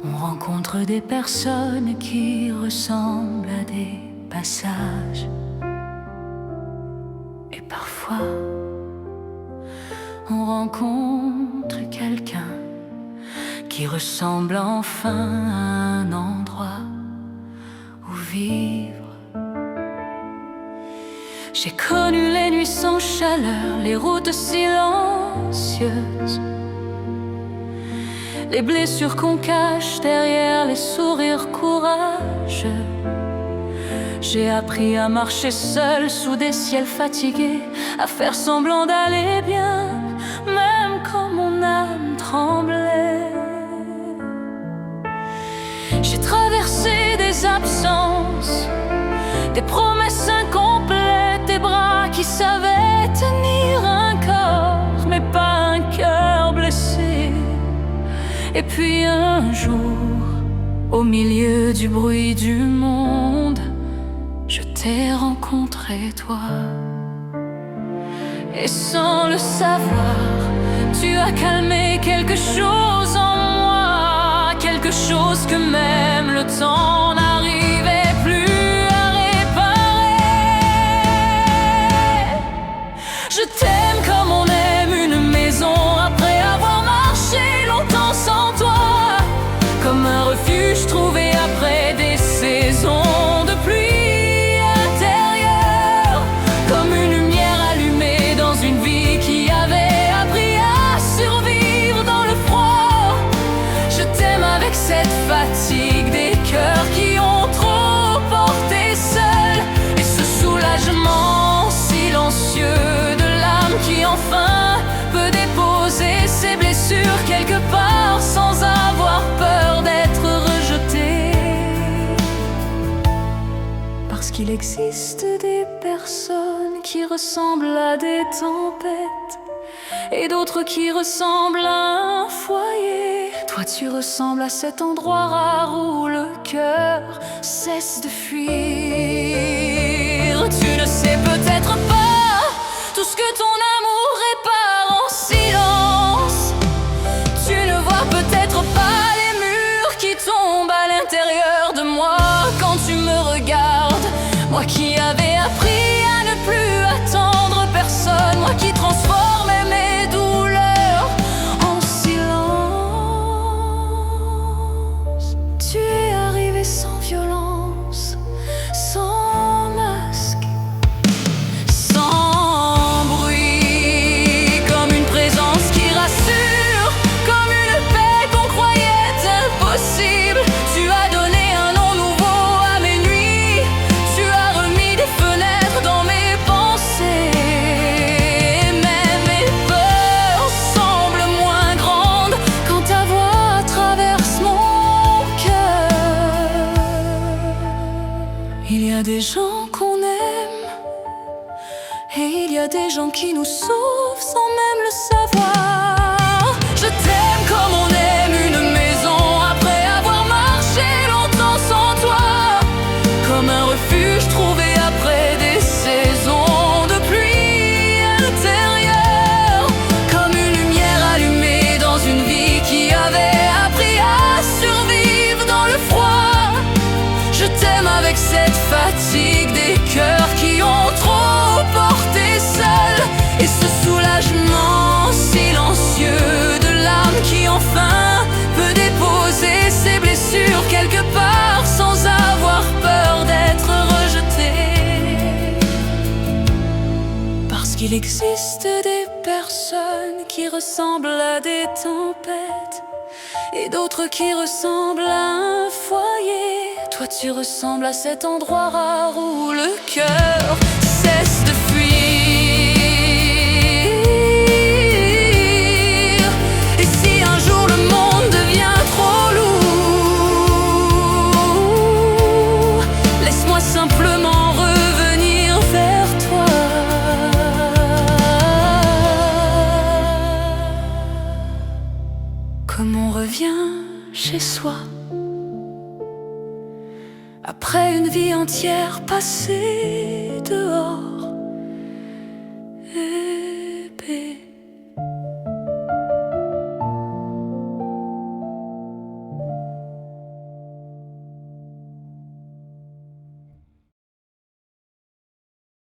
On rencontre des personnes qui ressemblent à des passages. Et parfois, on rencontre quelqu'un qui ressemble enfin à un endroit où vivre. J'ai connu les nuits sans chaleur, les routes silencieuses, les blessures qu'on cache derrière les sourires courageux. J'ai appris à marcher seul sous des ciels fatigués, à faire semblant d'aller bien, même quand mon âme tremblait. J'ai traversé des absences, des promesses incomplètes, des bras qui savaient tenir un corps, mais pas un cœur blessé. Et puis un jour, au milieu du bruit du monde, je t'ai rencontré toi. Et sans le savoir, tu as calmé quelque chose en moi, quelque chose que même le temps n'arrivait plus à réparer. Je t'aime comme on aime une maison après avoir marché longtemps sans toi, comme un refuge trouvé après des saisons de pluie intérieure, comme une lumière allumée dans une vie qui avait appris à survivre dans le froid. Je t'aime avec cette fatigue des cœurs qui ont trop porté seuls, et ce soulagement silencieux de l'âme qui enfin peut déposer ses blessures quelque part sans avoir peur d'être rejeté. Parce qu'il existe des personnes qui ressemblent à des tempêtes et d'autres qui ressemblent à un foyer. Toi tu ressembles à cet endroit rare où le cœur cesse de fuir. Tu ne sais peut-être pas tout ce que ton amour répare en silence. Tu ne vois peut-être pas les murs qui tombent à l'intérieur de moi quand tu me regardes. Moi qui avais appris à ne plus attendre personne, moi qui transformais mes douleurs en silence. Tu es arrivé sans violence, sans masque, sans bruit, comme une présence qui rassure, comme une paix qu'on croyait impossible. Tu as donné un nom nouveau à mes nuits, tu as remis des fenêtres dans mes pensées. Même mes peurs semblent moins grandes quand ta voix traverse mon cœur. Il y a des gens qu'on aime, et il y a des gens qui nous sauvent sans même le savoir. Je t'aime comme on aime une maison après avoir marché longtemps sans toi, comme un refuge trouvé après des saisons de pluie intérieure, comme une lumière allumée dans une vie qui avait appris à survivre dans le froid. Je t'aime avec cette fatigue des cœurs qui ont trop porté seuls, et ce soulagement silencieux de l'âme qui enfin peut déposer ses blessures quelque part sans avoir peur d'être rejeté. Parce qu'il existe des personnes qui ressemblent à des tempêtes et d'autres qui ressemblent à un foyer. Toi tu ressembles à cet endroit rare où le cœur cesse de fuir. Et si un jour le monde devient trop lourd, laisse-moi simplement revenir vers toi. Comme on revient chez soi après une vie entière passée dehors.